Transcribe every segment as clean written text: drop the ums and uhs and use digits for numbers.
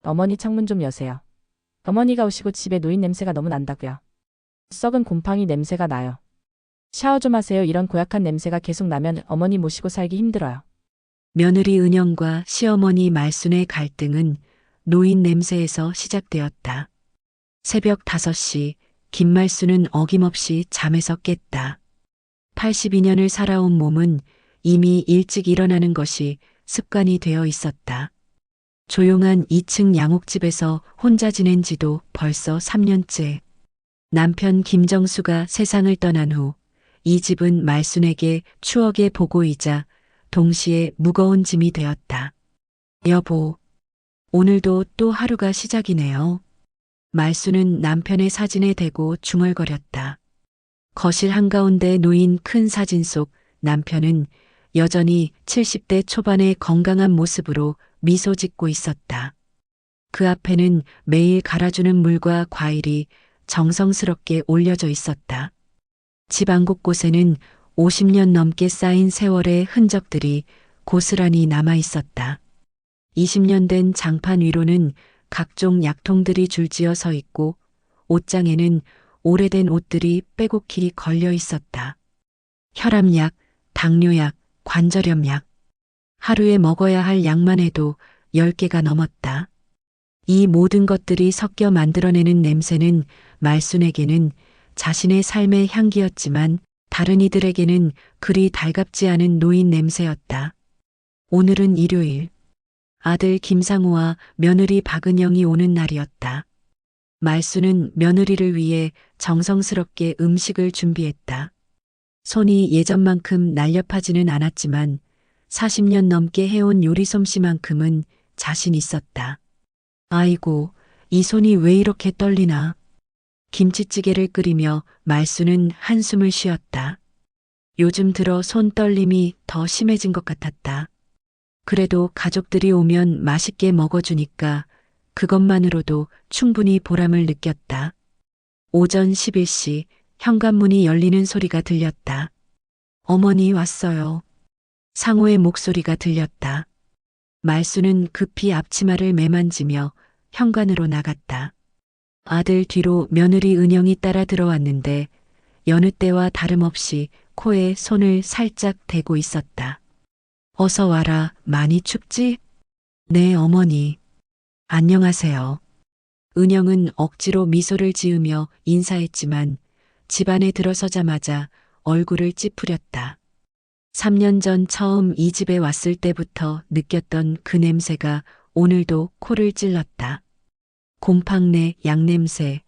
어머니 창문 좀 여세요. 어머니가 오시고 집에 노인 냄새가 너무 난다고요. 썩은 곰팡이 냄새가 나요. 샤워 좀 하세요. 이런 고약한 냄새가 계속 나면 어머니 모시고 살기 힘들어요. 며느리 은영과 시어머니 말순의 갈등은 노인 냄새에서 시작되었다. 새벽 5시 김말순은 어김없이 잠에서 깼다. 82년을 살아온 몸은 이미 일찍 일어나는 것이 습관이 되어 있었다. 조용한 2층 양옥집에서 혼자 지낸 지도 벌써 3년째. 남편 김정수가 세상을 떠난 후 이 집은 말순에게 추억의 보고이자 동시에 무거운 짐이 되었다. 여보, 오늘도 또 하루가 시작이네요. 말순은 남편의 사진에 대고 중얼거렸다. 거실 한가운데 놓인 큰 사진 속 남편은 여전히 70대 초반의 건강한 모습으로 미소 짓고 있었다. 그 앞에는 매일 갈아주는 물과 과일이 정성스럽게 올려져 있었다. 집안 곳곳에는 50년 넘게 쌓인 세월의 흔적들이 고스란히 남아 있었다. 20년 된 장판 위로는 각종 약통들이 줄지어 서 있고 옷장에는 오래된 옷들이 빼곡히 걸려 있었다. 혈압약, 당뇨약, 관절염약. 하루에 먹어야 할 약만 해도 10개가 넘었다. 이 모든 것들이 섞여 만들어내는 냄새는 말순에게는 자신의 삶의 향기였지만 다른 이들에게는 그리 달갑지 않은 노인 냄새였다. 오늘은 일요일. 아들 김상우와 며느리 박은영이 오는 날이었다. 말순은 며느리를 위해 정성스럽게 음식을 준비했다. 손이 예전만큼 날렵하지는 않았지만 40년 넘게 해온 요리 솜씨만큼은 자신 있었다. 아이고, 이 손이 왜 이렇게 떨리나. 김치찌개를 끓이며 말순은 한숨을 쉬었다. 요즘 들어 손 떨림이 더 심해진 것 같았다. 그래도 가족들이 오면 맛있게 먹어주니까 그것만으로도 충분히 보람을 느꼈다. 오전 11시 현관문이 열리는 소리가 들렸다. 어머니 왔어요. 상호의 목소리가 들렸다. 말순은 급히 앞치마를 매만지며 현관으로 나갔다. 아들 뒤로 며느리 은영이 따라 들어왔는데 여느 때와 다름없이 코에 손을 살짝 대고 있었다. 어서 와라, 많이 춥지? 네, 어머니. 안녕하세요. 은영은 억지로 미소를 지으며 인사했지만 집안에 들어서자마자 얼굴을 찌푸렸다. 3년 전 처음 이 집에 왔을 때부터 느꼈던 그 냄새가 오늘도 코를 찔렀다. 곰팡내, 양냄새,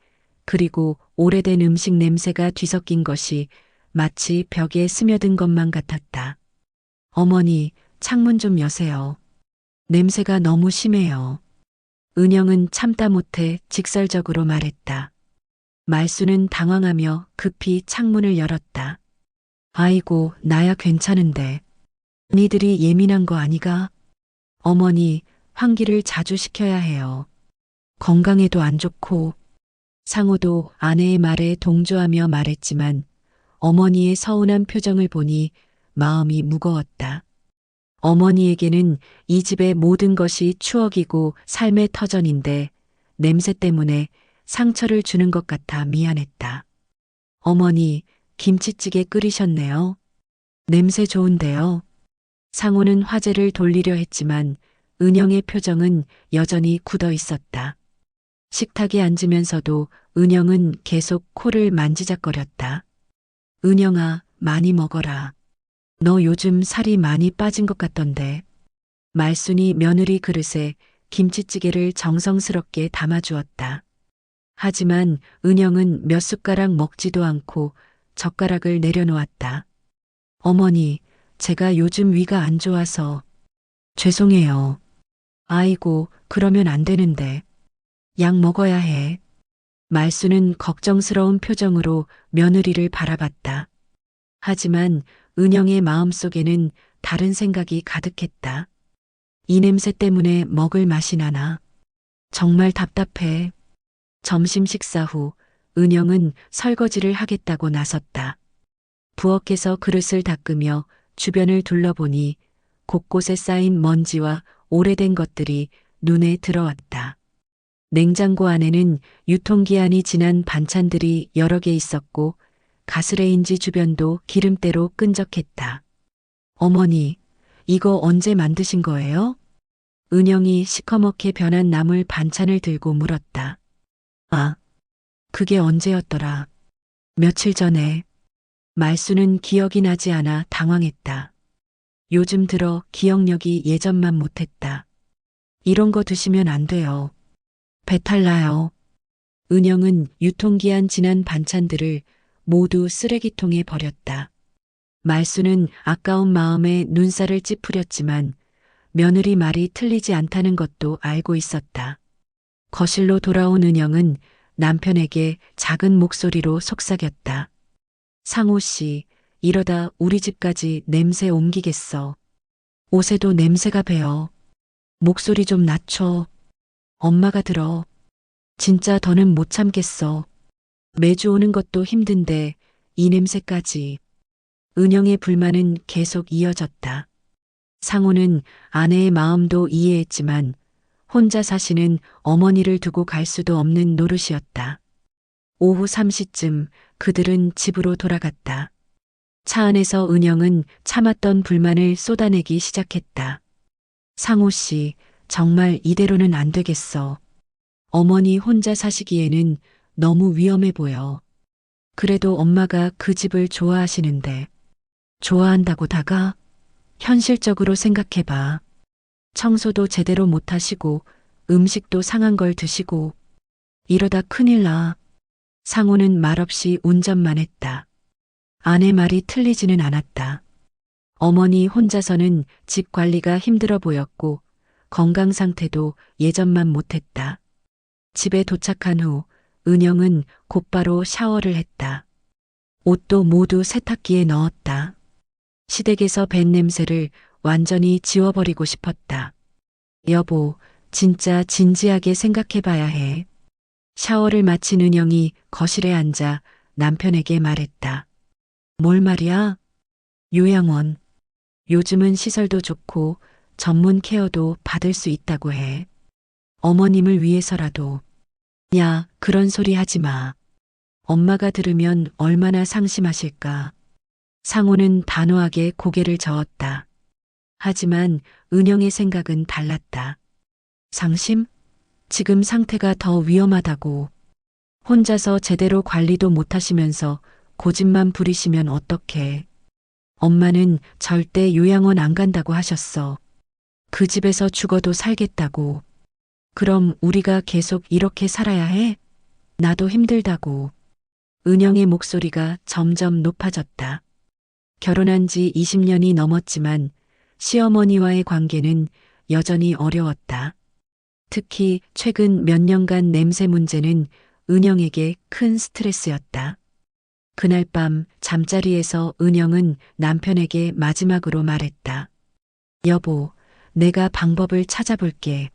그리고 오래된 음식 냄새가 뒤섞인 것이 마치 벽에 스며든 것만 같았다. 어머니, 창문 좀 여세요. 냄새가 너무 심해요. 은영은 참다 못해 직설적으로 말했다. 말순은 당황하며 급히 창문을 열었다. 아이고, 나야 괜찮은데. 니들이 예민한 거 아니가? 어머니, 환기를 자주 시켜야 해요. 건강에도 안 좋고. 상호도 아내의 말에 동조하며 말했지만 어머니의 서운한 표정을 보니 마음이 무거웠다. 어머니에게는 이 집의 모든 것이 추억이고 삶의 터전인데 냄새 때문에 상처를 주는 것 같아 미안했다. 어머니, 김치찌개 끓이셨네요. 냄새 좋은데요. 상호는 화제를 돌리려 했지만 은영의 표정은 여전히 굳어 있었다. 식탁에 앉으면서도 은영은 계속 코를 만지작거렸다. 은영아, 많이 먹어라. 너 요즘 살이 많이 빠진 것 같던데. 말순이 며느리 그릇에 김치찌개를 정성스럽게 담아주었다. 하지만 은영은 몇 숟가락 먹지도 않고 젓가락을 내려놓았다. 어머니, 제가 요즘 위가 안 좋아서. 죄송해요. 아이고, 그러면 안 되는데. 약 먹어야 해. 말순은 걱정스러운 표정으로 며느리를 바라봤다. 하지만 은영의 마음속에는 다른 생각이 가득했다. 이 냄새 때문에 먹을 맛이 나나. 정말 답답해. 점심 식사 후 은영은 설거지를 하겠다고 나섰다. 부엌에서 그릇을 닦으며 주변을 둘러보니 곳곳에 쌓인 먼지와 오래된 것들이 눈에 들어왔다. 냉장고 안에는 유통기한이 지난 반찬들이 여러 개 있었고 가스레인지 주변도 기름때로 끈적했다. 어머니, 이거 언제 만드신 거예요? 은영이 시커멓게 변한 나물 반찬을 들고 물었다. 아, 그게 언제였더라? 며칠 전에. 말수는 기억이 나지 않아 당황했다. 요즘 들어 기억력이 예전만 못했다. 이런 거 드시면 안 돼요. 배탈 나요. 은영은 유통기한 지난 반찬들을 모두 쓰레기통에 버렸다. 말수는 아까운 마음에 눈살을 찌푸렸지만 며느리 말이 틀리지 않다는 것도 알고 있었다. 거실로 돌아온 은영은 남편에게 작은 목소리로 속삭였다. 상호 씨, 이러다 우리 집까지 냄새 옮기겠어. 옷에도 냄새가 배어. 목소리 좀 낮춰. 엄마가 들어. 진짜 더는 못 참겠어. 매주 오는 것도 힘든데 이 냄새까지. 은영의 불만은 계속 이어졌다. 상호는 아내의 마음도 이해했지만 혼자 사시는 어머니를 두고 갈 수도 없는 노릇이었다. 오후 3시쯤 그들은 집으로 돌아갔다. 차 안에서 은영은 참았던 불만을 쏟아내기 시작했다. 상호 씨, 정말 이대로는 안 되겠어. 어머니 혼자 사시기에는 너무 위험해 보여. 그래도 엄마가 그 집을 좋아하시는데. 좋아한다고다가? 현실적으로 생각해봐. 청소도 제대로 못 하시고 음식도 상한 걸 드시고 이러다 큰일 나. 상호는 말없이 운전만 했다. 아내 말이 틀리지는 않았다. 어머니 혼자서는 집 관리가 힘들어 보였고 건강 상태도 예전만 못했다. 집에 도착한 후 은영은 곧바로 샤워를 했다. 옷도 모두 세탁기에 넣었다. 시댁에서 밴 냄새를 완전히 지워버리고 싶었다. 여보, 진짜 진지하게 생각해봐야 해. 샤워를 마친 은영이 거실에 앉아 남편에게 말했다. 뭘 말이야? 요양원. 요즘은 시설도 좋고 전문 케어도 받을 수 있다고 해. 어머님을 위해서라도. 야, 그런 소리 하지 마. 엄마가 들으면 얼마나 상심하실까. 상호는 단호하게 고개를 저었다. 하지만 은영의 생각은 달랐다. 상심? 지금 상태가 더 위험하다고. 혼자서 제대로 관리도 못하시면서 고집만 부리시면 어떡해. 엄마는 절대 요양원 안 간다고 하셨어. 그 집에서 죽어도 살겠다고. 그럼 우리가 계속 이렇게 살아야 해? 나도 힘들다고. 은영의 목소리가 점점 높아졌다. 결혼한 지 20년이 넘었지만 시어머니와의 관계는 여전히 어려웠다. 특히 최근 몇 년간 냄새 문제는 은영에게 큰 스트레스였다. 그날 밤 잠자리에서 은영은 남편에게 마지막으로 말했다. 여보, 내가 방법을 찾아볼게.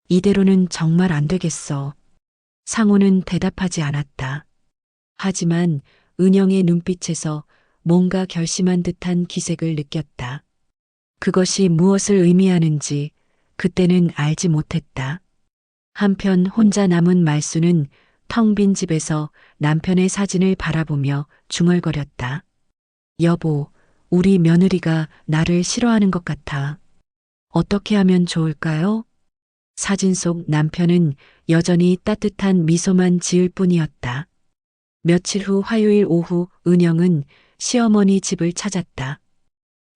이대로는 정말 안 되겠어. 상호는 대답하지 않았다. 하지만 은영의 눈빛에서 뭔가 결심한 듯한 기색을 느꼈다. 그것이 무엇을 의미하는지 그때는 알지 못했다. 한편 혼자 남은 말수는 텅 빈 집에서 남편의 사진을 바라보며 중얼거렸다. 여보, 우리 며느리가 나를 싫어하는 것 같아. 어떻게 하면 좋을까요? 사진 속 남편은 여전히 따뜻한 미소만 지을 뿐이었다. 며칠 후 화요일 오후 은영은 시어머니 집을 찾았다.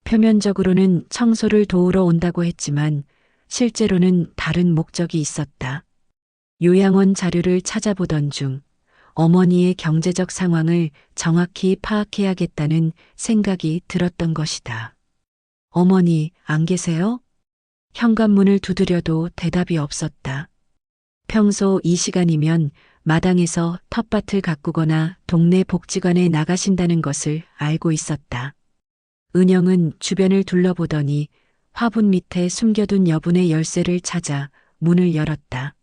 표면적으로는 청소를 도우러 온다고 했지만 실제로는 다른 목적이 있었다. 요양원 자료를 찾아보던 중 어머니의 경제적 상황을 정확히 파악해야겠다는 생각이 들었던 것이다. 어머니, 안 계세요? 현관문을 두드려도 대답이 없었다. 평소 이 시간이면 마당에서 텃밭을 가꾸거나 동네 복지관에 나가신다는 것을 알고 있었다. 은영은 주변을 둘러보더니 화분 밑에 숨겨둔 여분의 열쇠를 찾아 문을 열었다.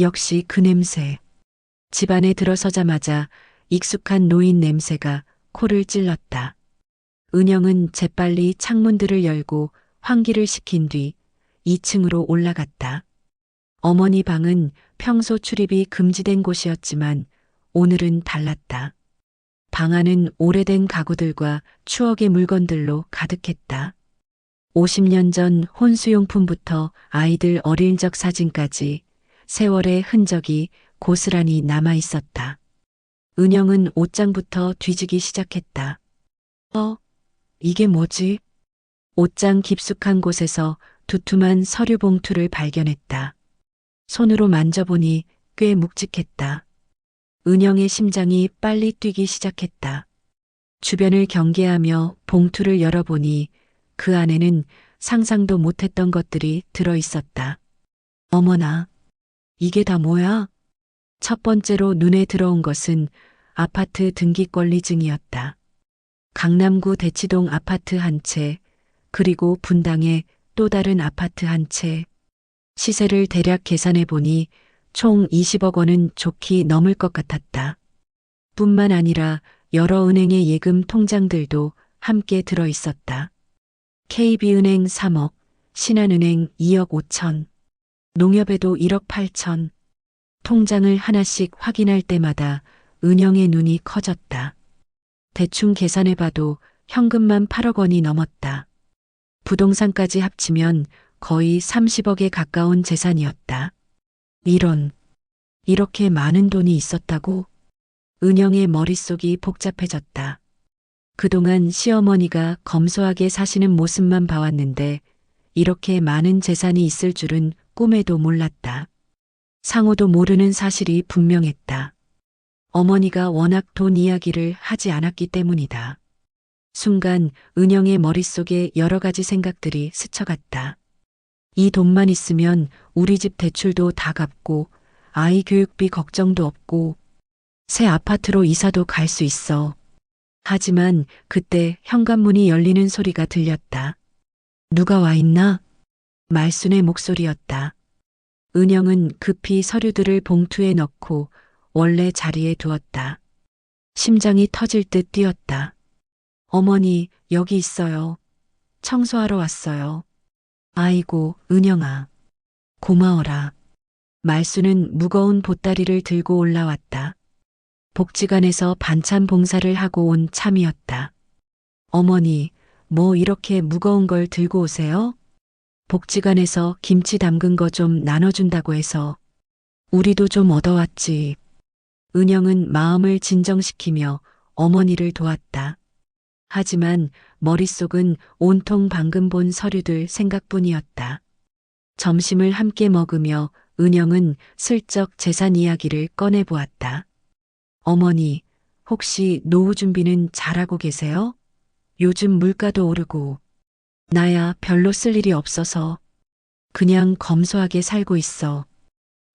역시 그 냄새. 집 안에 들어서자마자 익숙한 노인 냄새가 코를 찔렀다. 은영은 재빨리 창문들을 열고 환기를 시킨 뒤 2층으로 올라갔다. 어머니 방은 평소 출입이 금지된 곳이었지만 오늘은 달랐다. 방 안은 오래된 가구들과 추억의 물건들로 가득했다. 50년 전 혼수용품부터 아이들 어릴 적 사진까지 세월의 흔적이 고스란히 남아 있었다. 은영은 옷장부터 뒤지기 시작했다. 이게 뭐지? 옷장 깊숙한 곳에서 두툼한 서류 봉투를 발견했다. 손으로 만져보니 꽤 묵직했다. 은영의 심장이 빨리 뛰기 시작했다. 주변을 경계하며 봉투를 열어보니 그 안에는 상상도 못했던 것들이 들어 있었다. 어머나, 이게 다 뭐야? 첫 번째로 눈에 들어온 것은 아파트 등기권리증이었다. 강남구 대치동 아파트 한 채, 그리고 분당의 또 다른 아파트 한 채. 시세를 대략 계산해 보니 총 20억 원은 좋게 넘을 것 같았다. 뿐만 아니라 여러 은행의 예금 통장들도 함께 들어 있었다. KB은행 3억, 신한은행 2억 5천, 농협에도 1억 8천. 통장을 하나씩 확인할 때마다 은영의 눈이 커졌다. 대충 계산해봐도 현금만 8억 원이 넘었다. 부동산까지 합치면 거의 30억에 가까운 재산이었다. 이렇게 많은 돈이 있었다고? 은영의 머릿속이 복잡해졌다. 그동안 시어머니가 검소하게 사시는 모습만 봐왔는데 이렇게 많은 재산이 있을 줄은 꿈에도 몰랐다. 상호도 모르는 사실이 분명했다. 어머니가 워낙 돈 이야기를 하지 않았기 때문이다. 순간 은영의 머릿속에 여러 가지 생각들이 스쳐갔다. 이 돈만 있으면 우리 집 대출도 다 갚고 아이 교육비 걱정도 없고 새 아파트로 이사도 갈 수 있어. 하지만 그때 현관문이 열리는 소리가 들렸다. 누가 와 있나? 말순의 목소리였다. 은영은 급히 서류들을 봉투에 넣고 원래 자리에 두었다. 심장이 터질 듯 뛰었다. 어머니, 여기 있어요. 청소하러 왔어요. 아이고, 은영아. 고마워라. 말순은 무거운 보따리를 들고 올라왔다. 복지관에서 반찬 봉사를 하고 온 참이었다. 어머니, 뭐 이렇게 무거운 걸 들고 오세요? 복지관에서 김치 담근 거 좀 나눠준다고 해서 우리도 좀 얻어왔지. 은영은 마음을 진정시키며 어머니를 도왔다. 하지만 머릿속은 온통 방금 본 서류들 생각뿐이었다. 점심을 함께 먹으며 은영은 슬쩍 재산 이야기를 꺼내보았다. 어머니, 혹시 노후 준비는 잘하고 계세요? 요즘 물가도 오르고 나야 별로 쓸 일이 없어서 그냥 검소하게 살고 있어.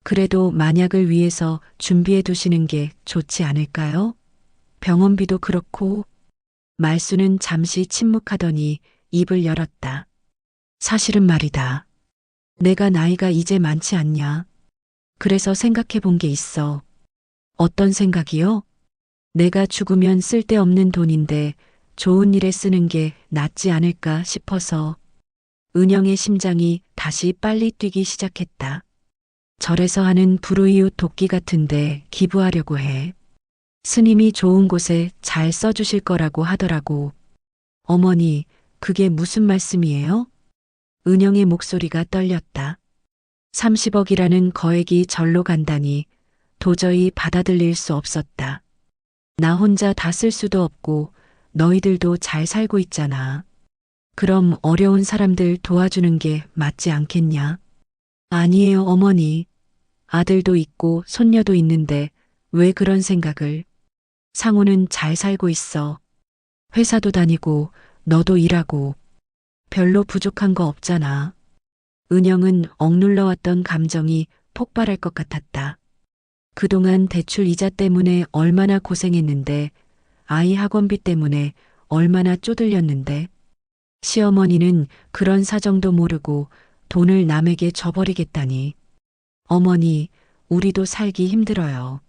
그래도 만약을 위해서 준비해 두시는 게 좋지 않을까요? 병원비도 그렇고. 말수는 잠시 침묵하더니 입을 열었다. 사실은 말이다. 내가 나이가 이제 많지 않냐. 그래서 생각해 본 게 있어. 어떤 생각이요? 내가 죽으면 쓸데없는 돈인데 좋은 일에 쓰는 게 낫지 않을까 싶어서. 은영의 심장이 다시 빨리 뛰기 시작했다. 절에서 하는 불우이웃 돕기 같은데 기부하려고 해. 스님이 좋은 곳에 잘 써주실 거라고 하더라고. 어머니, 그게 무슨 말씀이에요? 은영의 목소리가 떨렸다. 30억이라는 거액이 절로 간다니 도저히 받아들일 수 없었다. 나 혼자 다 쓸 수도 없고 너희들도 잘 살고 있잖아. 그럼 어려운 사람들 도와주는 게 맞지 않겠냐? 아니에요, 어머니. 아들도 있고 손녀도 있는데 왜 그런 생각을? 상우는 잘 살고 있어. 회사도 다니고 너도 일하고 별로 부족한 거 없잖아. 은영은 억눌러왔던 감정이 폭발할 것 같았다. 그동안 대출 이자 때문에 얼마나 고생했는데, 아이 학원비 때문에 얼마나 쪼들렸는데, 시어머니는 그런 사정도 모르고 돈을 남에게 줘버리겠다니. 어머니, 우리도 살기 힘들어요.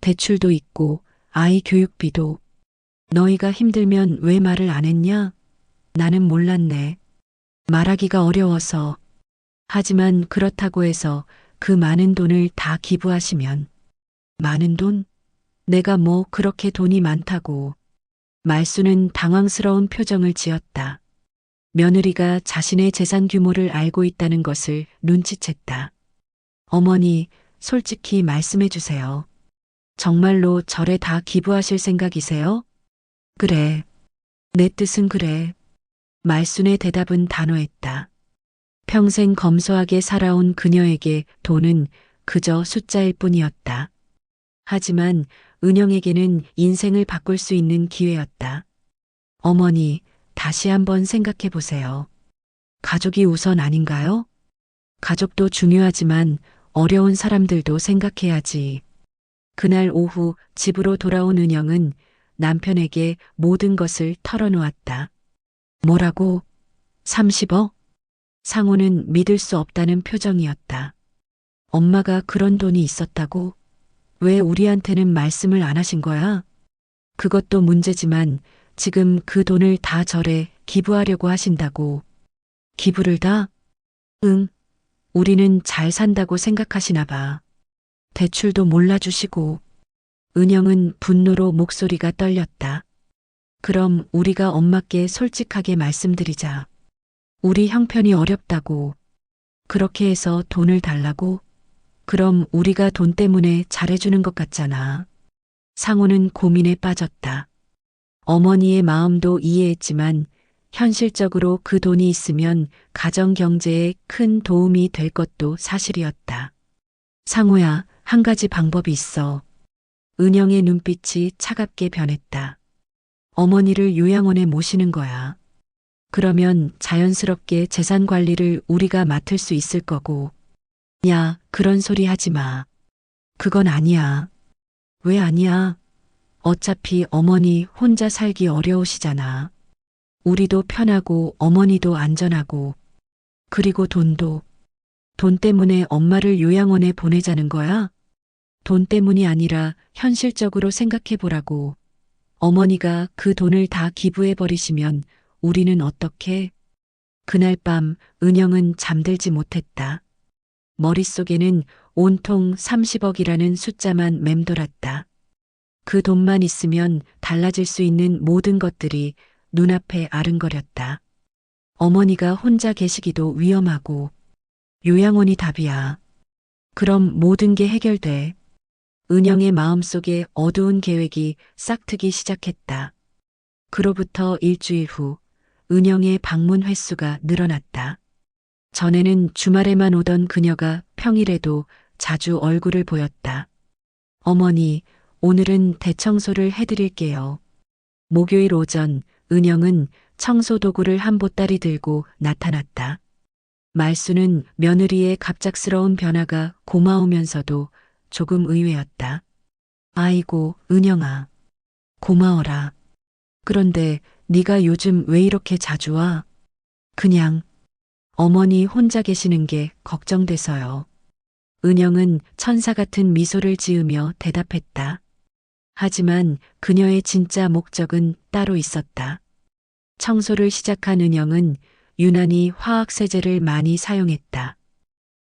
대출도 있고 아이 교육비도. 너희가 힘들면 왜 말을 안 했냐? 나는 몰랐네. 말하기가 어려워서. 하지만 그렇다고 해서 그 많은 돈을 다 기부하시면. 많은 돈? 내가 뭐 그렇게 돈이 많다고. 말수는 당황스러운 표정을 지었다. 며느리가 자신의 재산 규모를 알고 있다는 것을 눈치챘다. 어머니, 솔직히 말씀해 주세요. 정말로 절에 다 기부하실 생각이세요? 그래. 내 뜻은 그래. 말순의 대답은 단호했다. 평생 검소하게 살아온 그녀에게 돈은 그저 숫자일 뿐이었다. 하지만 은영에게는 인생을 바꿀 수 있는 기회였다. 어머니, 다시 한번 생각해 보세요. 가족이 우선 아닌가요? 가족도 중요하지만 어려운 사람들도 생각해야지. 그날 오후 집으로 돌아온 은영은 남편에게 모든 것을 털어놓았다. 뭐라고? 30억? 상호는 믿을 수 없다는 표정이었다. 엄마가 그런 돈이 있었다고? 왜 우리한테는 말씀을 안 하신 거야? 그것도 문제지만 지금 그 돈을 다 절에 기부하려고 하신다고. 기부를 다? 응. 우리는 잘 산다고 생각하시나 봐. 대출도 몰라주시고. 은영은 분노로 목소리가 떨렸다. 그럼 우리가 엄마께 솔직하게 말씀드리자. 우리 형편이 어렵다고. 그렇게 해서 돈을 달라고? 그럼 우리가 돈 때문에 잘해주는 것 같잖아. 상호는 고민에 빠졌다. 어머니의 마음도 이해했지만 현실적으로 그 돈이 있으면 가정 경제에 큰 도움이 될 것도 사실이었다. 상호야, 한 가지 방법이 있어. 은영의 눈빛이 차갑게 변했다. 어머니를 요양원에 모시는 거야. 그러면 자연스럽게 재산 관리를 우리가 맡을 수 있을 거고. 야, 그런 소리 하지 마. 그건 아니야. 왜 아니야? 어차피 어머니 혼자 살기 어려우시잖아. 우리도 편하고 어머니도 안전하고. 그리고 돈도. 돈 때문에 엄마를 요양원에 보내자는 거야? 돈 때문이 아니라 현실적으로 생각해 보라고. 어머니가 그 돈을 다 기부해 버리시면 우리는 어떻게? 그날 밤 은영은 잠들지 못했다. 머릿속에는 온통 30억이라는 숫자만 맴돌았다. 그 돈만 있으면 달라질 수 있는 모든 것들이 눈앞에 아른거렸다. 어머니가 혼자 계시기도 위험하고 요양원이 답이야. 그럼 모든 게 해결돼. 은영의 마음속에 어두운 계획이 싹트기 시작했다. 그로부터 일주일 후 은영의 방문 횟수가 늘어났다. 전에는 주말에만 오던 그녀가 평일에도 자주 얼굴을 보였다. 어머니, 오늘은 대청소를 해드릴게요. 목요일 오전 은영은 청소 도구를 한 보따리 들고 나타났다. 말수는 며느리의 갑작스러운 변화가 고마우면서도 조금 의외였다. 아이고, 은영아. 고마워라. 그런데 네가 요즘 왜 이렇게 자주 와? 그냥 어머니 혼자 계시는 게 걱정돼서요. 은영은 천사 같은 미소를 지으며 대답했다. 하지만 그녀의 진짜 목적은 따로 있었다. 청소를 시작한 은영은 유난히 화학세제를 많이 사용했다.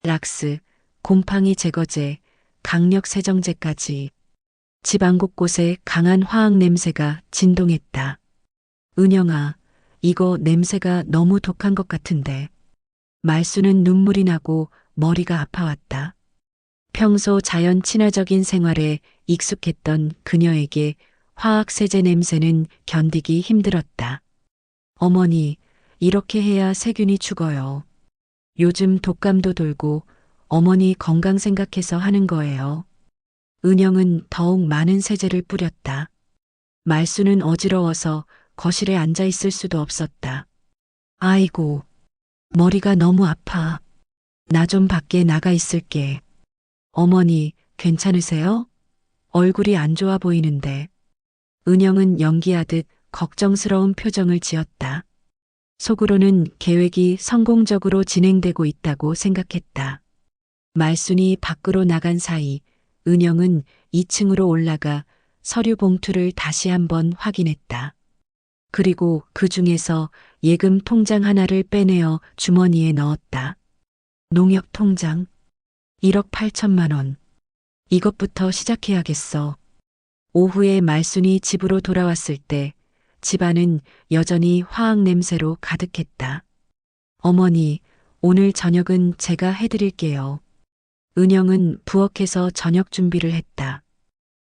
락스, 곰팡이 제거제, 강력 세정제까지. 집안 곳곳에 강한 화학 냄새가 진동했다. 은영아, 이거 냄새가 너무 독한 것 같은데. 말수는 눈물이 나고 머리가 아파왔다. 평소 자연 친화적인 생활에 익숙했던 그녀에게 화학세제 냄새는 견디기 힘들었다. 어머니, 이렇게 해야 세균이 죽어요. 요즘 독감도 돌고 어머니 건강 생각해서 하는 거예요. 은영은 더욱 많은 세제를 뿌렸다. 말수는 어지러워서 거실에 앉아 있을 수도 없었다. 아이고, 머리가 너무 아파. 나 좀 밖에 나가 있을게. 어머니, 괜찮으세요? 얼굴이 안 좋아 보이는데. 은영은 연기하듯 걱정스러운 표정을 지었다. 속으로는 계획이 성공적으로 진행되고 있다고 생각했다. 말순이 밖으로 나간 사이 은영은 2층으로 올라가 서류 봉투를 다시 한번 확인했다. 그리고 그 중에서 예금 통장 하나를 빼내어 주머니에 넣었다. 농협 통장. 1억 8천만 원. 이것부터 시작해야겠어. 오후에 말순이 집으로 돌아왔을 때 집안은 여전히 화학 냄새로 가득했다. 어머니, 오늘 저녁은 제가 해드릴게요. 은영은 부엌에서 저녁 준비를 했다.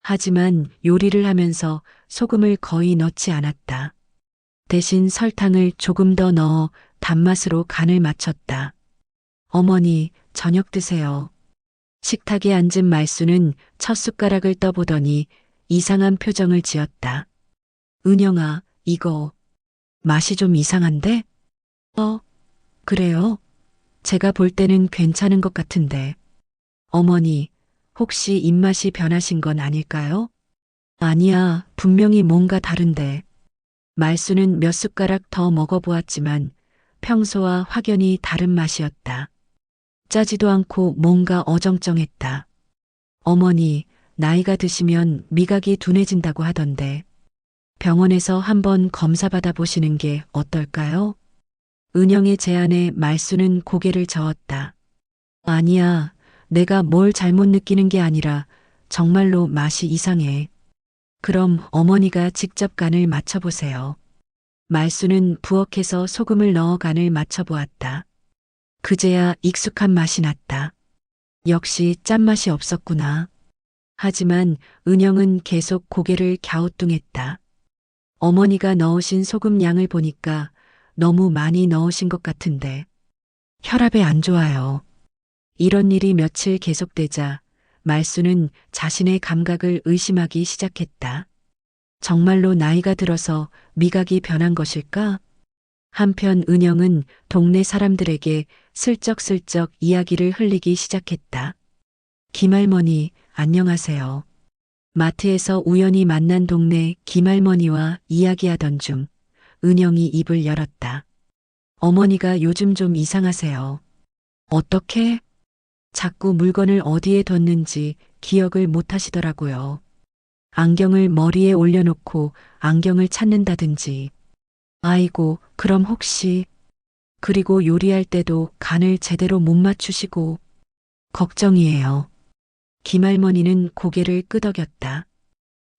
하지만 요리를 하면서 소금을 거의 넣지 않았다. 대신 설탕을 조금 더 넣어 단맛으로 간을 맞췄다. 어머니, 저녁 드세요. 식탁에 앉은 말수는 첫 숟가락을 떠보더니 이상한 표정을 지었다. 은영아, 이거 맛이 좀 이상한데? 그래요? 제가 볼 때는 괜찮은 것 같은데. 어머니, 혹시 입맛이 변하신 건 아닐까요? 아니야, 분명히 뭔가 다른데. 말수는 몇 숟가락 더 먹어보았지만 평소와 확연히 다른 맛이었다. 짜지도 않고 뭔가 어정쩡했다. 어머니, 나이가 드시면 미각이 둔해진다고 하던데 병원에서 한번 검사받아 보시는 게 어떨까요? 은영의 제안에 말수는 고개를 저었다. 아니야, 내가 뭘 잘못 느끼는 게 아니라 정말로 맛이 이상해. 그럼 어머니가 직접 간을 맞춰보세요. 말수는 부엌에서 소금을 넣어 간을 맞춰보았다. 그제야 익숙한 맛이 났다. 역시 짠맛이 없었구나. 하지만 은영은 계속 고개를 갸우뚱했다. 어머니가 넣으신 소금 양을 보니까 너무 많이 넣으신 것 같은데 혈압에 안 좋아요. 이런 일이 며칠 계속되자 말수는 자신의 감각을 의심하기 시작했다. 정말로 나이가 들어서 미각이 변한 것일까? 한편 은영은 동네 사람들에게 슬쩍슬쩍 이야기를 흘리기 시작했다. 김할머니, 안녕하세요. 마트에서 우연히 만난 동네 김할머니와 이야기하던 중 은영이 입을 열었다. 어머니가 요즘 좀 이상하세요. 어떻게? 자꾸 물건을 어디에 뒀는지 기억을 못 하시더라고요. 안경을 머리에 올려놓고 안경을 찾는다든지. 아이고, 그럼 혹시. 그리고 요리할 때도 간을 제대로 못 맞추시고. 걱정이에요. 김할머니는 고개를 끄덕였다.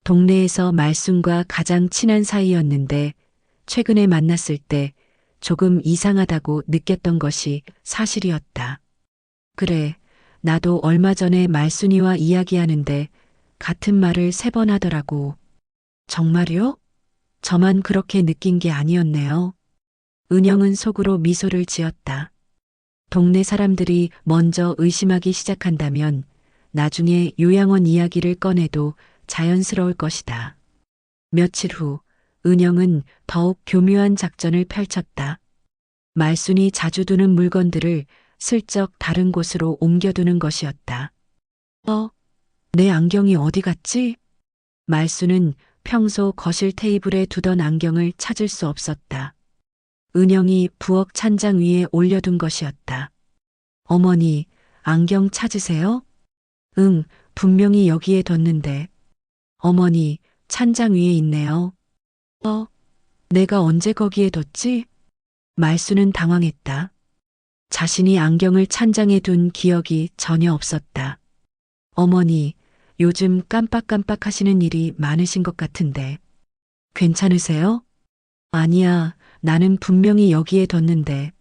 동네에서 말순과 가장 친한 사이였는데 최근에 만났을 때 조금 이상하다고 느꼈던 것이 사실이었다. 그래, 나도 얼마 전에 말순이와 이야기하는데 같은 말을 3번 하더라고. 정말요? 저만 그렇게 느낀 게 아니었네요. 은영은 속으로 미소를 지었다. 동네 사람들이 먼저 의심하기 시작한다면 나중에 요양원 이야기를 꺼내도 자연스러울 것이다. 며칠 후 은영은 더욱 교묘한 작전을 펼쳤다. 말순이 자주 두는 물건들을 슬쩍 다른 곳으로 옮겨두는 것이었다. 내 안경이 어디 갔지? 말순은 평소 거실 테이블에 두던 안경을 찾을 수 없었다. 은영이 부엌 찬장 위에 올려둔 것이었다. 어머니, 안경 찾으세요? 응, 분명히 여기에 뒀는데. 어머니, 찬장 위에 있네요. 내가 언제 거기에 뒀지? 말수는 당황했다. 자신이 안경을 찬장에 둔 기억이 전혀 없었다. 어머니, 요즘 깜빡깜빡 하시는 일이 많으신 것 같은데. 괜찮으세요? 아니야, 나는 분명히 여기에 뒀는데.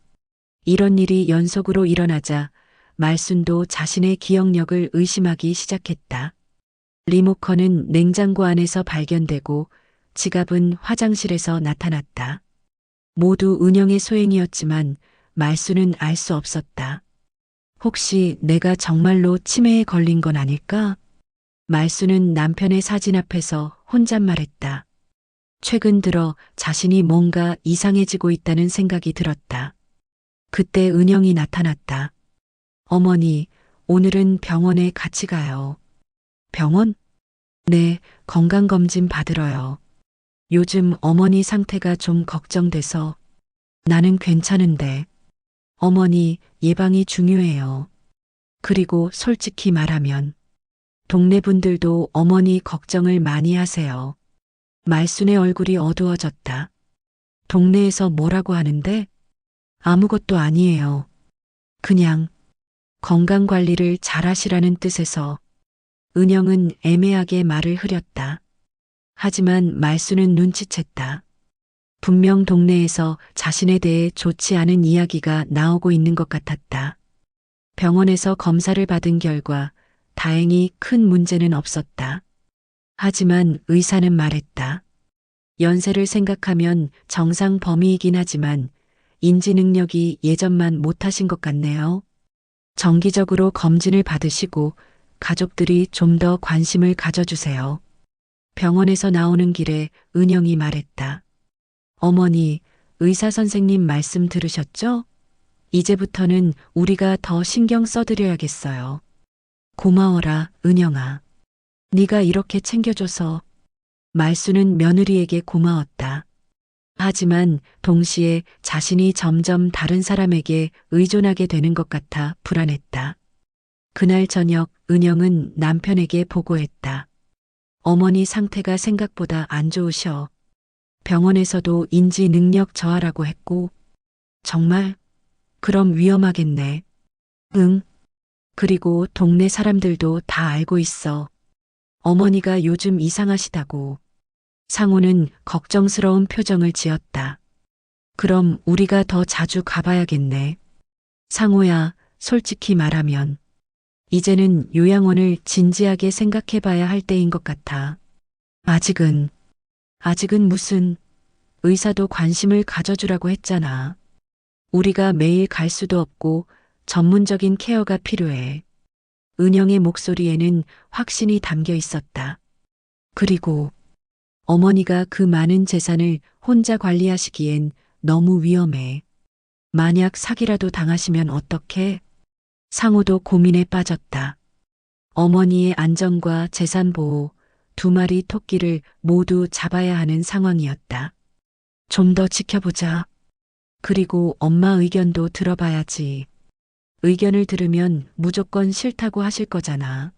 이런 일이 연속으로 일어나자 말순도 자신의 기억력을 의심하기 시작했다. 리모컨은 냉장고 안에서 발견되고 지갑은 화장실에서 나타났다. 모두 은영의 소행이었지만 말순은 알 수 없었다. 혹시 내가 정말로 치매에 걸린 건 아닐까? 말순은 남편의 사진 앞에서 혼잣말했다. 최근 들어 자신이 뭔가 이상해지고 있다는 생각이 들었다. 그때 은영이 나타났다. 어머니, 오늘은 병원에 같이 가요. 병원? 네, 건강검진 받으러요. 요즘 어머니 상태가 좀 걱정돼서. 나는 괜찮은데. 어머니, 예방이 중요해요. 그리고 솔직히 말하면 동네 분들도 어머니 걱정을 많이 하세요. 말순의 얼굴이 어두워졌다. 동네에서 뭐라고 하는데? 아무것도 아니에요. 그냥 건강 관리를 잘하시라는 뜻에서 은영은 애매하게 말을 흐렸다. 하지만 말수는 눈치챘다. 분명 동네에서 자신에 대해 좋지 않은 이야기가 나오고 있는 것 같았다. 병원에서 검사를 받은 결과 다행히 큰 문제는 없었다. 하지만 의사는 말했다. 연세를 생각하면 정상 범위이긴 하지만 인지 능력이 예전만 못하신 것 같네요. 정기적으로 검진을 받으시고 가족들이 좀 더 관심을 가져주세요. 병원에서 나오는 길에 은영이 말했다. 어머니, 의사 선생님 말씀 들으셨죠? 이제부터는 우리가 더 신경 써드려야겠어요. 고마워라, 은영아. 네가 이렇게 챙겨줘서. 말수는 며느리에게 고마웠다. 하지만 동시에 자신이 점점 다른 사람에게 의존하게 되는 것 같아 불안했다. 그날 저녁 은영은 남편에게 보고했다. 어머니 상태가 생각보다 안 좋으셔. 병원에서도 인지 능력 저하라고 했고. 정말? 그럼 위험하겠네. 응. 그리고 동네 사람들도 다 알고 있어. 어머니가 요즘 이상하시다고. 상호는 걱정스러운 표정을 지었다. 그럼 우리가 더 자주 가봐야겠네. 상호야, 솔직히 말하면 이제는 요양원을 진지하게 생각해봐야 할 때인 것 같아. 아직은 무슨, 의사도 관심을 가져주라고 했잖아. 우리가 매일 갈 수도 없고 전문적인 케어가 필요해. 은영의 목소리에는 확신이 담겨 있었다. 그리고 어머니가 그 많은 재산을 혼자 관리하시기엔 너무 위험해. 만약 사기라도 당하시면 어떡해? 상호도 고민에 빠졌다. 어머니의 안전과 재산 보호, 두 마리 토끼를 모두 잡아야 하는 상황이었다. 좀 더 지켜보자. 그리고 엄마 의견도 들어봐야지. 의견을 들으면 무조건 싫다고 하실 거잖아.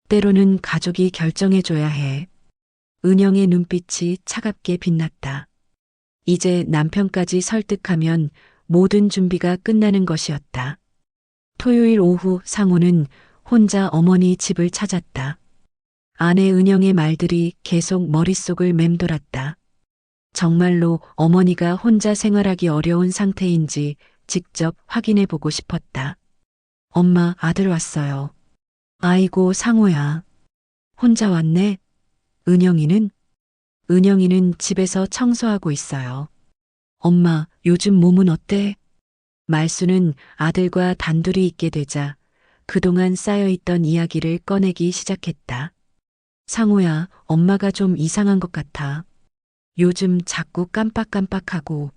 때로는 가족이 결정해줘야 해. 은영의 눈빛이 차갑게 빛났다. 이제 남편까지 설득하면 모든 준비가 끝나는 것이었다. 토요일 오후 상호는 혼자 어머니 집을 찾았다. 아내 은영의 말들이 계속 머릿속을 맴돌았다. 정말로 어머니가 혼자 생활하기 어려운 상태인지 직접 확인해 보고 싶었다. 엄마, 아들 왔어요. 아이고, 상호야. 혼자 왔네? 은영이는 집에서 청소하고 있어요. 엄마, 요즘 몸은 어때? 말수는 아들과 단둘이 있게 되자 그동안 쌓여있던 이야기를 꺼내기 시작했다. 상호야, 엄마가 좀 이상한 것 같아. 요즘 자꾸 깜빡깜빡하고.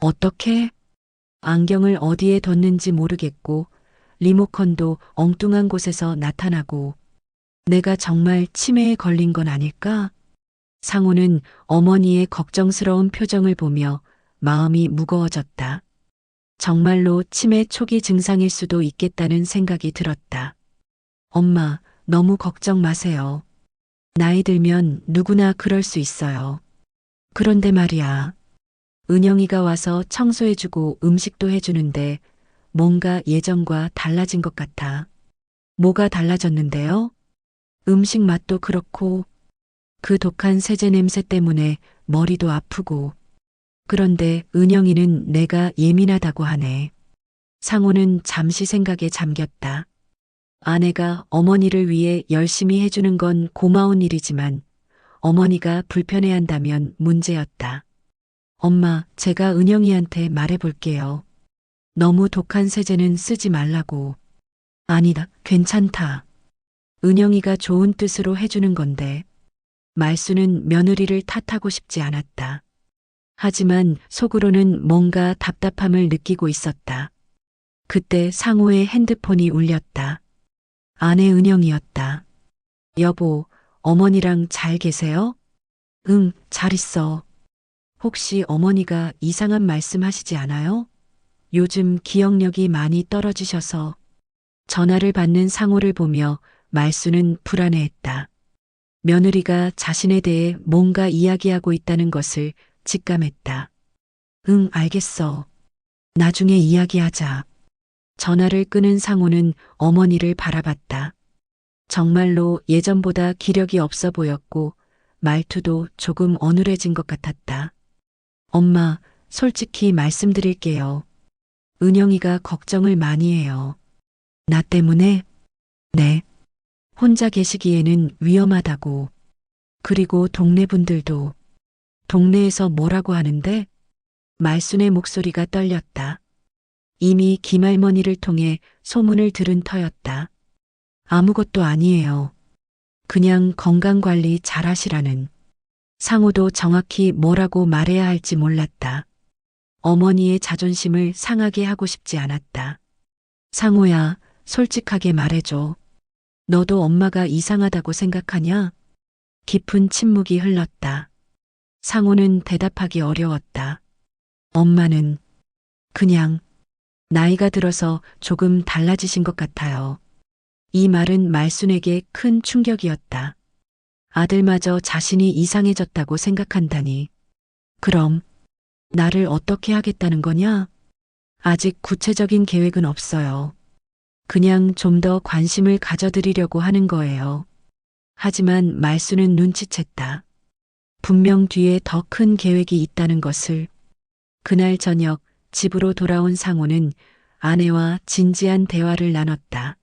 어떻게? 안경을 어디에 뒀는지 모르겠고 리모컨도 엉뚱한 곳에서 나타나고. 내가 정말 치매에 걸린 건 아닐까? 상호는 어머니의 걱정스러운 표정을 보며 마음이 무거워졌다. 정말로 치매 초기 증상일 수도 있겠다는 생각이 들었다. 엄마, 너무 걱정 마세요. 나이 들면 누구나 그럴 수 있어요. 그런데 말이야. 은영이가 와서 청소해주고 음식도 해주는데 뭔가 예전과 달라진 것 같아. 뭐가 달라졌는데요? 음식 맛도 그렇고 그 독한 세제 냄새 때문에 머리도 아프고. 그런데 은영이는 내가 예민하다고 하네. 상호는 잠시 생각에 잠겼다. 아내가 어머니를 위해 열심히 해주는 건 고마운 일이지만 어머니가 불편해한다면 문제였다. 엄마, 제가 은영이한테 말해볼게요. 너무 독한 세제는 쓰지 말라고. 아니다, 괜찮다. 은영이가 좋은 뜻으로 해주는 건데. 말수는 며느리를 탓하고 싶지 않았다. 하지만 속으로는 뭔가 답답함을 느끼고 있었다. 그때 상호의 핸드폰이 울렸다. 아내 은영이었다. 여보, 어머니랑 잘 계세요? 응, 잘 있어. 혹시 어머니가 이상한 말씀 하시지 않아요? 요즘 기억력이 많이 떨어지셔서. 전화를 받는 상호를 보며 말수는 불안해했다. 며느리가 자신에 대해 뭔가 이야기하고 있다는 것을 직감했다. 응, 알겠어. 나중에 이야기하자. 전화를 끄는 상호는 어머니를 바라봤다. 정말로 예전보다 기력이 없어 보였고 말투도 조금 어눌해진 것 같았다. 엄마, 솔직히 말씀드릴게요. 은영이가 걱정을 많이 해요. 나 때문에? 네. 혼자 계시기에는 위험하다고. 그리고 동네 분들도. 동네에서 뭐라고 하는데? 말순의 목소리가 떨렸다. 이미 김할머니를 통해 소문을 들은 터였다. 아무것도 아니에요. 그냥 건강관리 잘하시라는. 상호도 정확히 뭐라고 말해야 할지 몰랐다. 어머니의 자존심을 상하게 하고 싶지 않았다. 상호야, 솔직하게 말해줘. 너도 엄마가 이상하다고 생각하냐? 깊은 침묵이 흘렀다. 상호는 대답하기 어려웠다. 엄마는 그냥 나이가 들어서 조금 달라지신 것 같아요. 이 말은 말순에게 큰 충격이었다. 아들마저 자신이 이상해졌다고 생각한다니. 그럼 나를 어떻게 하겠다는 거냐? 아직 구체적인 계획은 없어요. 그냥 좀 더 관심을 가져드리려고 하는 거예요. 하지만 말순은 눈치챘다. 분명 뒤에 더 큰 계획이 있다는 것을. 그날 저녁 집으로 돌아온 상호는 아내와 진지한 대화를 나눴다.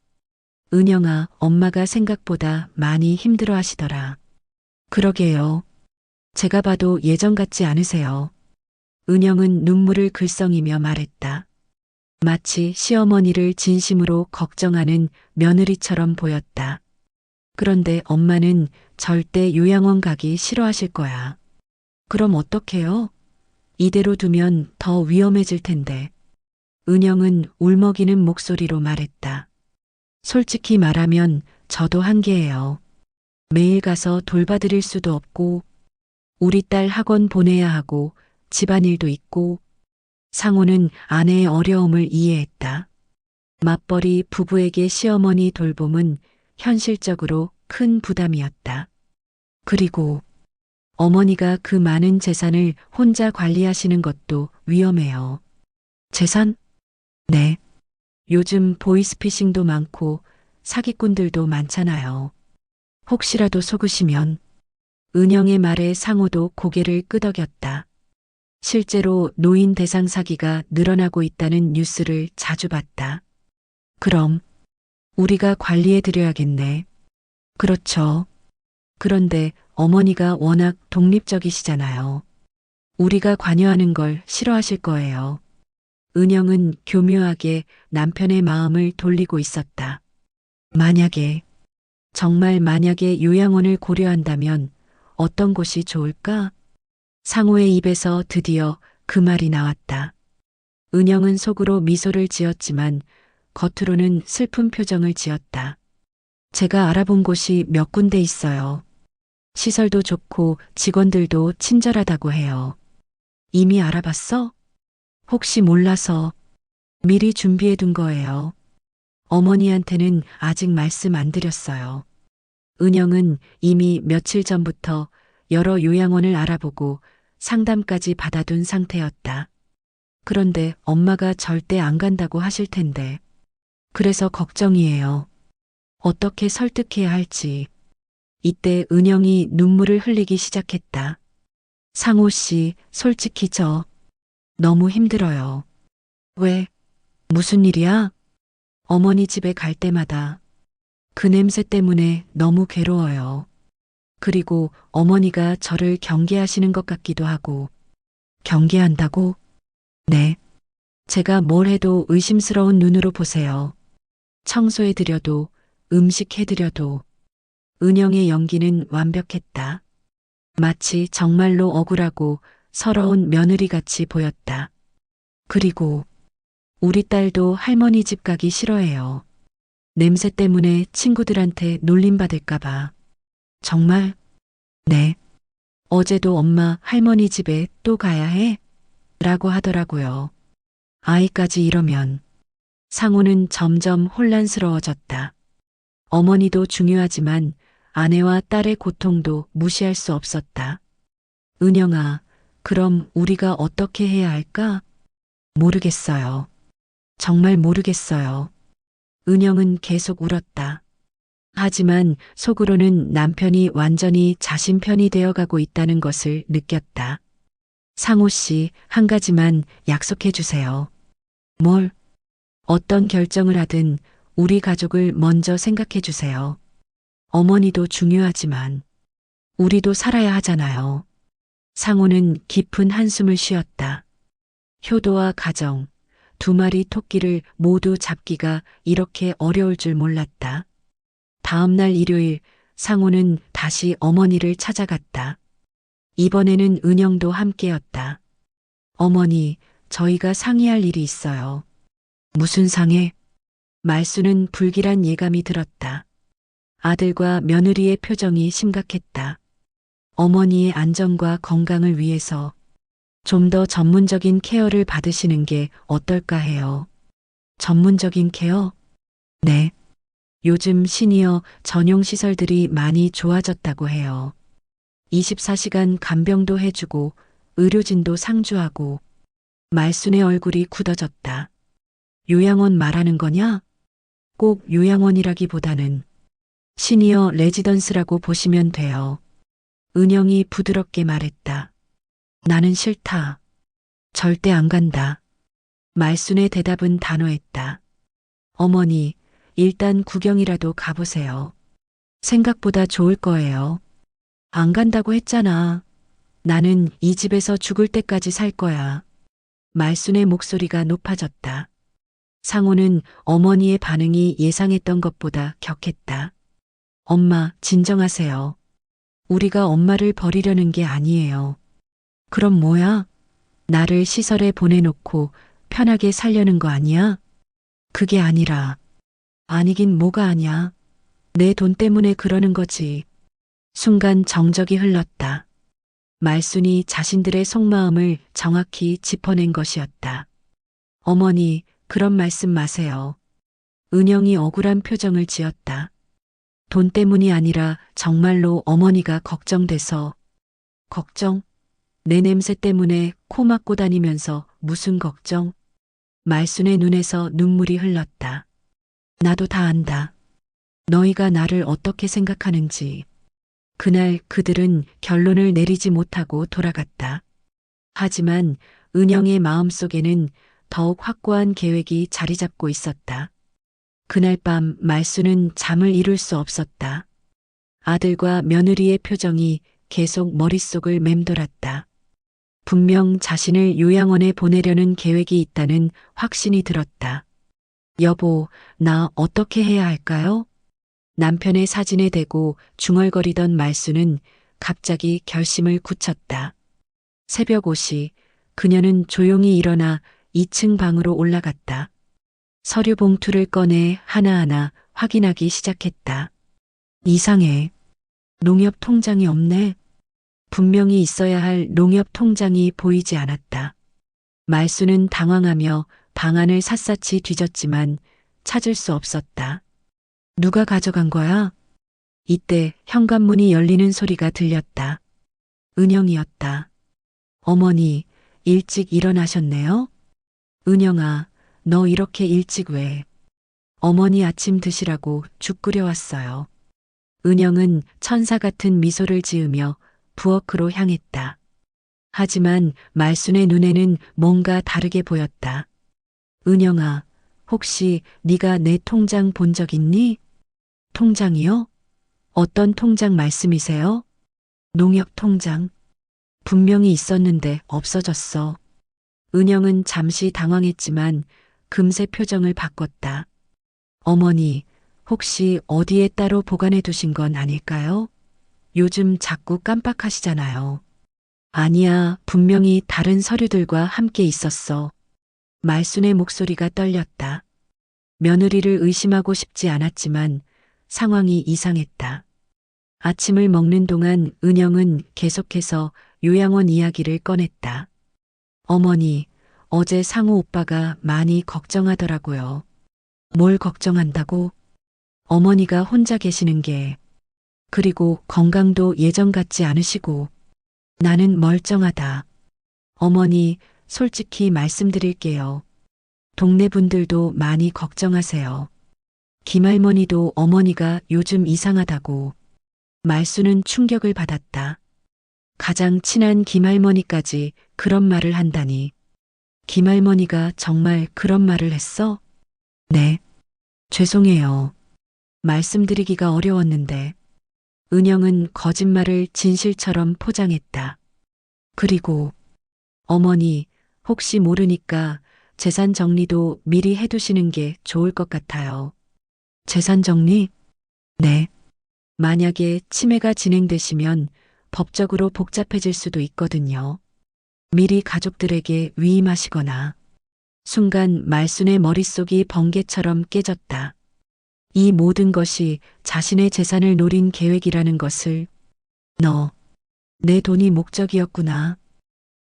은영아, 엄마가 생각보다 많이 힘들어 하시더라. 그러게요. 제가 봐도 예전 같지 않으세요. 은영은 눈물을 글썽이며 말했다. 마치 시어머니를 진심으로 걱정하는 며느리처럼 보였다. 그런데 엄마는 절대 요양원 가기 싫어하실 거야. 그럼 어떡해요? 이대로 두면 더 위험해질 텐데. 은영은 울먹이는 목소리로 말했다. 솔직히 말하면 저도 한계예요. 매일 가서 돌봐드릴 수도 없고, 우리 딸 학원 보내야 하고, 집안일도 있고. 상호는 아내의 어려움을 이해했다. 맞벌이 부부에게 시어머니 돌봄은 현실적으로 큰 부담이었다. 그리고 어머니가 그 많은 재산을 혼자 관리하시는 것도 위험해요. 재산? 네. 요즘 보이스피싱도 많고 사기꾼들도 많잖아요. 혹시라도 속으시면. 은영의 말에 상호도 고개를 끄덕였다. 실제로 노인 대상 사기가 늘어나고 있다는 뉴스를 자주 봤다. 그럼 우리가 관리해 드려야겠네. 그렇죠. 그런데 어머니가 워낙 독립적이시잖아요. 우리가 관여하는 걸 싫어하실 거예요. 은영은 교묘하게 남편의 마음을 돌리고 있었다. 만약에, 정말 만약에 요양원을 고려한다면 어떤 곳이 좋을까? 상호의 입에서 드디어 그 말이 나왔다. 은영은 속으로 미소를 지었지만 겉으로는 슬픈 표정을 지었다. 제가 알아본 곳이 몇 군데 있어요. 시설도 좋고 직원들도 친절하다고 해요. 이미 알아봤어? 혹시 몰라서 미리 준비해 둔 거예요. 어머니한테는 아직 말씀 안 드렸어요. 은영은 이미 며칠 전부터 여러 요양원을 알아보고 상담까지 받아둔 상태였다. 그런데 엄마가 절대 안 간다고 하실 텐데. 그래서 걱정이에요. 어떻게 설득해야 할지. 이때 은영이 눈물을 흘리기 시작했다. 상호 씨, 솔직히 저 너무 힘들어요. 왜? 무슨 일이야? 어머니 집에 갈 때마다 그 냄새 때문에 너무 괴로워요. 그리고 어머니가 저를 경계하시는 것 같기도 하고. 경계한다고? 네. 제가 뭘 해도 의심스러운 눈으로 보세요. 청소해드려도, 음식해드려도. 은영의 연기는 완벽했다. 마치 정말로 억울하고 서러운 며느리같이 보였다. 그리고 우리 딸도 할머니 집 가기 싫어해요. 냄새 때문에 친구들한테 놀림받을까봐. 정말? 네. 어제도 엄마 할머니 집에 또 가야 해? 라고 하더라고요. 아이까지 이러면. 상호는 점점 혼란스러워졌다. 어머니도 중요하지만 아내와 딸의 고통도 무시할 수 없었다. 은영아, 그럼 우리가 어떻게 해야 할까? 모르겠어요. 정말 모르겠어요. 은영은 계속 울었다. 하지만 속으로는 남편이 완전히 자신 편이 되어가고 있다는 것을 느꼈다. 상호 씨, 한 가지만 약속해 주세요. 뭘? 어떤 결정을 하든 우리 가족을 먼저 생각해 주세요. 어머니도 중요하지만 우리도 살아야 하잖아요. 상호는 깊은 한숨을 쉬었다. 효도와 가정, 두 마리 토끼를 모두 잡기가 이렇게 어려울 줄 몰랐다. 다음 날 일요일, 상호는 다시 어머니를 찾아갔다. 이번에는 은영도 함께였다. 어머니, 저희가 상의할 일이 있어요. 무슨 상해? 말수는 불길한 예감이 들었다. 아들과 며느리의 표정이 심각했다. 어머니의 안전과 건강을 위해서 좀 더 전문적인 케어를 받으시는 게 어떨까 해요. 전문적인 케어? 네. 요즘 시니어 전용 시설들이 많이 좋아졌다고 해요. 24시간 간병도 해주고 의료진도 상주하고. 말순의 얼굴이 굳어졌다. 요양원 말하는 거냐? 꼭 요양원이라기보다는 시니어 레지던스라고 보시면 돼요. 은영이 부드럽게 말했다. 나는 싫다. 절대 안 간다. 말순의 대답은 단호했다. 어머니, 일단 구경이라도 가보세요. 생각보다 좋을 거예요. 안 간다고 했잖아. 나는 이 집에서 죽을 때까지 살 거야. 말순의 목소리가 높아졌다. 상호는 어머니의 반응이 예상했던 것보다 격했다. 엄마, 진정하세요. 우리가 엄마를 버리려는 게 아니에요. 그럼 뭐야? 나를 시설에 보내놓고 편하게 살려는 거 아니야? 그게 아니라. 아니긴 뭐가 아냐. 내 돈 때문에 그러는 거지. 순간 정적이 흘렀다. 말순이 자신들의 속마음을 정확히 짚어낸 것이었다. 어머니, 그런 말씀 마세요. 은영이 억울한 표정을 지었다. 돈 때문이 아니라 정말로 어머니가 걱정돼서. 걱정? 내 냄새 때문에 코 막고 다니면서 무슨 걱정? 말순의 눈에서 눈물이 흘렀다. 나도 다 안다. 너희가 나를 어떻게 생각하는지. 그날 그들은 결론을 내리지 못하고 돌아갔다. 하지만 은영의 마음속에는 더욱 확고한 계획이 자리 잡고 있었다. 그날 밤 말수는 잠을 이룰 수 없었다. 아들과 며느리의 표정이 계속 머릿속을 맴돌았다. 분명 자신을 요양원에 보내려는 계획이 있다는 확신이 들었다. 여보, 나 어떻게 해야 할까요? 남편의 사진에 대고 중얼거리던 말수는 갑자기 결심을 굳혔다. 새벽 5시 그녀는 조용히 일어나 2층 방으로 올라갔다. 서류 봉투를 꺼내 하나하나 확인하기 시작했다. 이상해. 농협 통장이 없네. 분명히 있어야 할 농협 통장이 보이지 않았다. 말수는 당황하며 방안을 샅샅이 뒤졌지만 찾을 수 없었다. 누가 가져간 거야? 이때 현관문이 열리는 소리가 들렸다. 은영이었다. 어머니, 일찍 일어나셨네요? 은영아, 너 이렇게 일찍 왜? 어머니 아침 드시라고 죽 끓여왔어요. 은영은 천사 같은 미소를 지으며 부엌으로 향했다. 하지만 말순의 눈에는 뭔가 다르게 보였다. 은영아, 혹시 네가 내 통장 본 적 있니? 통장이요? 어떤 통장 말씀이세요? 농협 통장. 분명히 있었는데 없어졌어. 은영은 잠시 당황했지만 금세 표정을 바꿨다. 어머니, 혹시 어디에 따로 보관해 두신 건 아닐까요? 요즘 자꾸 깜빡하시잖아요. 아니야, 분명히 다른 서류들과 함께 있었어. 말순의 목소리가 떨렸다. 며느리를 의심하고 싶지 않았지만 상황이 이상했다. 아침을 먹는 동안 은영은 계속해서 요양원 이야기를 꺼냈다. 어머니, 어제 상우 오빠가 많이 걱정하더라고요. 뭘 걱정한다고? 어머니가 혼자 계시는 게. 그리고 건강도 예전 같지 않으시고. 나는 멀쩡하다. 어머니, 솔직히 말씀드릴게요. 동네 분들도 많이 걱정하세요. 김할머니도 어머니가 요즘 이상하다고. 말수는 충격을 받았다. 가장 친한 김할머니까지 그런 말을 한다니. 김할머니가 정말 그런 말을 했어? 네. 죄송해요. 말씀드리기가 어려웠는데. 은영은 거짓말을 진실처럼 포장했다. 그리고 어머니, 혹시 모르니까 재산 정리도 미리 해두시는 게 좋을 것 같아요. 재산 정리? 네. 만약에 치매가 진행되시면 법적으로 복잡해질 수도 있거든요. 미리 가족들에게 위임하시거나. 순간 말순의 머릿속이 번개처럼 깨졌다. 이 모든 것이 자신의 재산을 노린 계획이라는 것을. 너, 내 돈이 목적이었구나.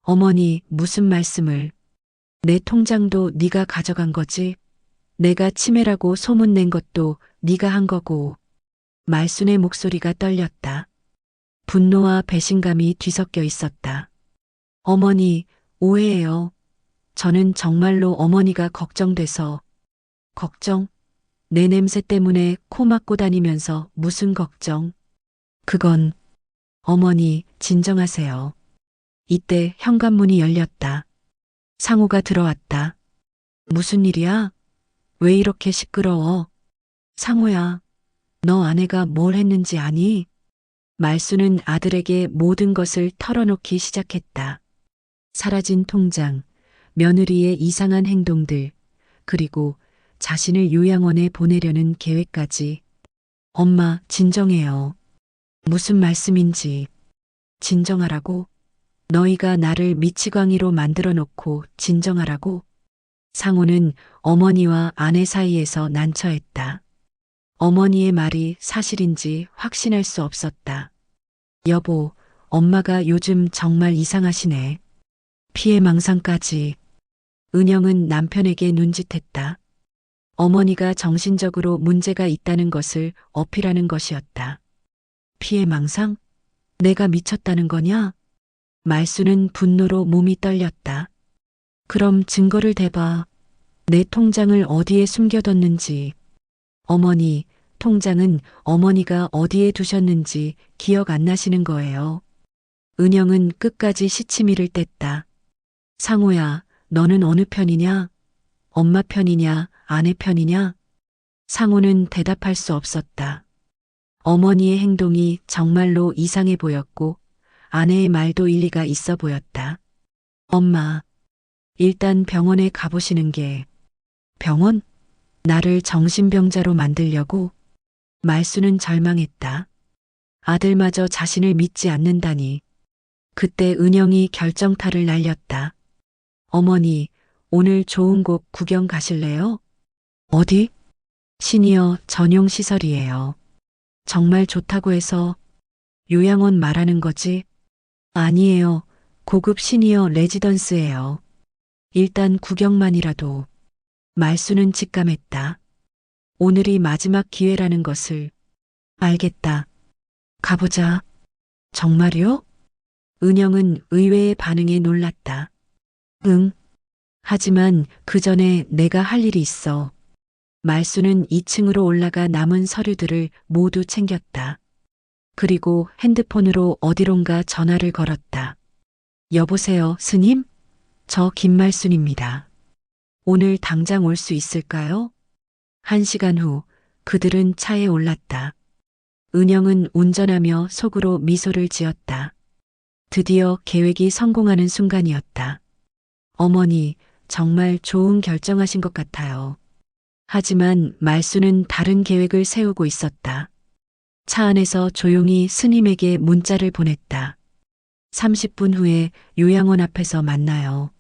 어머니, 무슨 말씀을. 내 통장도 네가 가져간 거지. 내가 치매라고 소문낸 것도 네가 한 거고. 말순의 목소리가 떨렸다. 분노와 배신감이 뒤섞여 있었다. 어머니, 오해해요. 저는 정말로 어머니가 걱정돼서. 걱정? 내 냄새 때문에 코 막고 다니면서 무슨 걱정? 그건. 어머니, 진정하세요. 이때 현관문이 열렸다. 상호가 들어왔다. 무슨 일이야? 왜 이렇게 시끄러워? 상호야, 너 아내가 뭘 했는지 아니? 말수는 아들에게 모든 것을 털어놓기 시작했다. 사라진 통장, 며느리의 이상한 행동들, 그리고 자신을 요양원에 보내려는 계획까지. 엄마, 진정해요. 무슨 말씀인지. 진정하라고? 너희가 나를 미치광이로 만들어 놓고 진정하라고? 상호는 어머니와 아내 사이에서 난처했다. 어머니의 말이 사실인지 확신할 수 없었다. 여보, 엄마가 요즘 정말 이상하시네. 피해망상까지. 은영은 남편에게 눈짓했다. 어머니가 정신적으로 문제가 있다는 것을 어필하는 것이었다. 피해망상? 내가 미쳤다는 거냐? 말수는 분노로 몸이 떨렸다. 그럼 증거를 대봐. 내 통장을 어디에 숨겨뒀는지. 어머니, 통장은 어머니가 어디에 두셨는지 기억 안 나시는 거예요. 은영은 끝까지 시치미를 뗐다. 상호야, 너는 어느 편이냐? 엄마 편이냐, 아내 편이냐? 상호는 대답할 수 없었다. 어머니의 행동이 정말로 이상해 보였고 아내의 말도 일리가 있어 보였다. 엄마, 일단 병원에 가보시는 게. 병원? 나를 정신병자로 만들려고? 말수는 절망했다. 아들마저 자신을 믿지 않는다니. 그때 은영이 결정타를 날렸다. 어머니, 오늘 좋은 곳 구경 가실래요? 어디? 시니어 전용 시설이에요. 정말 좋다고 해서. 요양원 말하는 거지? 아니에요. 고급 시니어 레지던스예요. 일단 구경만이라도. 말수는 직감했다. 오늘이 마지막 기회라는 것을. 알겠다. 가보자. 정말요? 은영은 의외의 반응에 놀랐다. 응. 하지만 그 전에 내가 할 일이 있어. 말수는 2층으로 올라가 남은 서류들을 모두 챙겼다. 그리고 핸드폰으로 어디론가 전화를 걸었다. 여보세요, 스님? 저 김말순입니다. 오늘 당장 올 수 있을까요? 1시간 후 그들은 차에 올랐다. 은영은 운전하며 속으로 미소를 지었다. 드디어 계획이 성공하는 순간이었다. 어머니, 정말 좋은 결정하신 것 같아요. 하지만 말수는 다른 계획을 세우고 있었다. 차 안에서 조용히 스님에게 문자를 보냈다. 30분 후에 요양원 앞에서 만나요.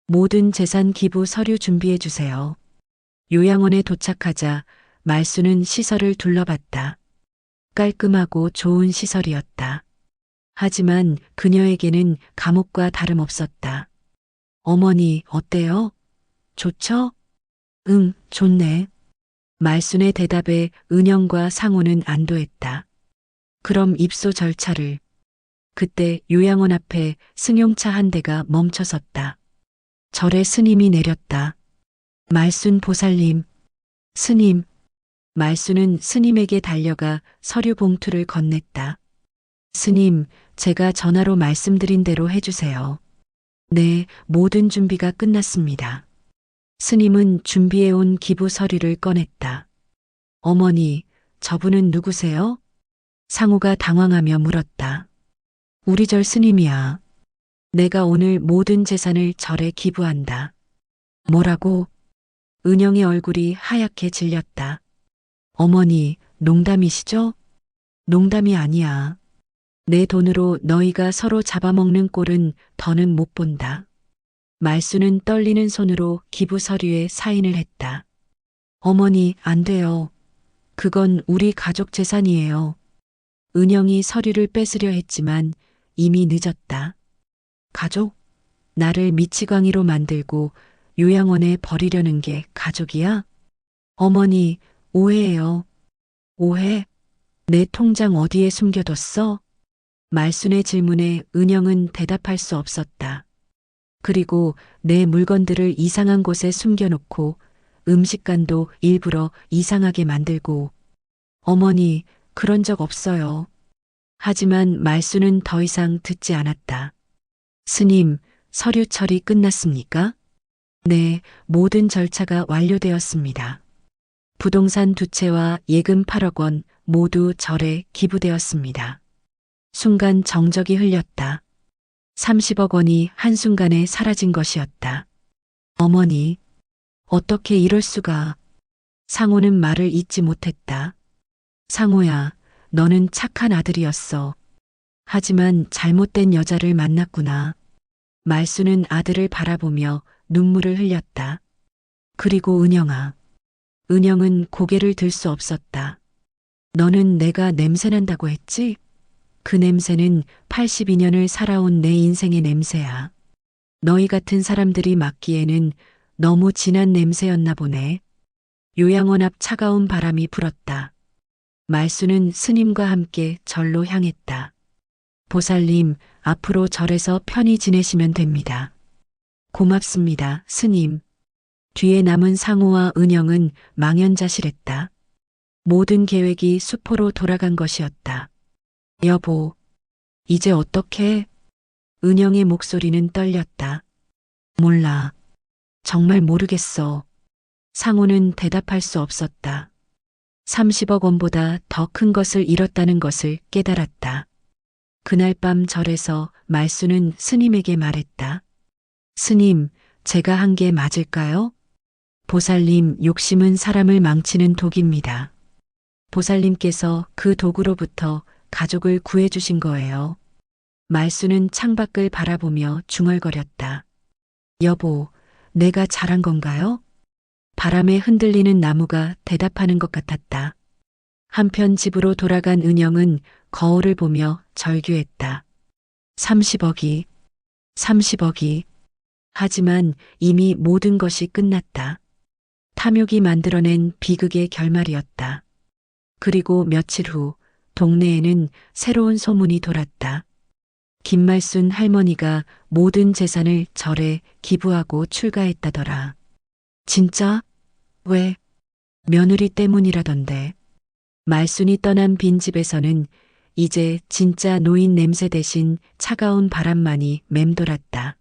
모든 재산 기부 서류 준비해 주세요. 요양원에 도착하자 말수는 시설을 둘러봤다. 깔끔하고 좋은 시설이었다. 하지만 그녀에게는 감옥과 다름없었다. 어머니, 어때요? 좋죠? 응, 좋네. 말순의 대답에 은영과 상호는 안도했다. 그럼 입소 절차를. 그때 요양원 앞에 승용차 한 대가 멈춰섰다. 절에 스님이 내렸다. 말순 보살님, 스님. 말순은 스님에게 달려가 서류 봉투를 건넸다. 스님, 제가 전화로 말씀드린 대로 해주세요. 네, 모든 준비가 끝났습니다. 스님은 준비해온 기부 서류를 꺼냈다. 어머니, 저분은 누구세요? 상우가 당황하며 물었다. 우리 절 스님이야. 내가 오늘 모든 재산을 절에 기부한다. 뭐라고? 은영의 얼굴이 하얗게 질렸다. 어머니, 농담이시죠? 농담이 아니야. 내 돈으로 너희가 서로 잡아먹는 꼴은 더는 못 본다. 말수는 떨리는 손으로 기부 서류에 사인을 했다. 어머니, 안 돼요. 그건 우리 가족 재산이에요. 은영이 서류를 뺏으려 했지만 이미 늦었다. 가족? 나를 미치광이로 만들고 요양원에 버리려는 게 가족이야? 어머니, 오해예요. 오해? 내 통장 어디에 숨겨뒀어? 말순의 질문에 은영은 대답할 수 없었다. 그리고 내 물건들을 이상한 곳에 숨겨놓고 음식간도 일부러 이상하게 만들고. 어머니, 그런 적 없어요. 하지만 말순은 더 이상 듣지 않았다. 스님, 서류 처리 끝났습니까? 네, 모든 절차가 완료되었습니다. 부동산 2채와 예금 8억 원 모두 절에 기부되었습니다. 순간 정적이 흘렸다. 30억 원이 한순간에 사라진 것이었다. 어머니, 어떻게 이럴 수가. 상호는 말을 잇지 못했다. 상호야, 너는 착한 아들이었어. 하지만 잘못된 여자를 만났구나. 말수는 아들을 바라보며 눈물을 흘렸다. 그리고 은영아. 은영은 고개를 들 수 없었다. 너는 내가 냄새난다고 했지? 그 냄새는 82년을 살아온 내 인생의 냄새야. 너희 같은 사람들이 맡기에는 너무 진한 냄새였나 보네. 요양원 앞 차가운 바람이 불었다. 말수는 스님과 함께 절로 향했다. 보살님, 앞으로 절에서 편히 지내시면 됩니다. 고맙습니다, 스님. 뒤에 남은 상우와 은영은 망연자실했다. 모든 계획이 수포로 돌아간 것이었다. 여보, 이제 어떡해? 은영의 목소리는 떨렸다. 몰라. 정말 모르겠어. 상우는 대답할 수 없었다. 30억 원보다 더 큰 것을 잃었다는 것을 깨달았다. 그날 밤 절에서 말수는 스님에게 말했다. 스님, 제가 한 게 맞을까요? 보살님, 욕심은 사람을 망치는 독입니다. 보살님께서 그 독으로부터 가족을 구해주신 거예요. 말수는 창밖을 바라보며 중얼거렸다. 여보, 내가 잘한 건가요? 바람에 흔들리는 나무가 대답하는 것 같았다. 한편 집으로 돌아간 은영은 거울을 보며 절규했다. 30억이, 30억이. 하지만 이미 모든 것이 끝났다. 탐욕이 만들어낸 비극의 결말이었다. 그리고 며칠 후 동네에는 새로운 소문이 돌았다. 김말순 할머니가 모든 재산을 절에 기부하고 출가했다더라. 진짜? 왜? 며느리 때문이라던데. 말순이 떠난 빈집에서는 이제 진짜 노인 냄새 대신 차가운 바람만이 맴돌았다.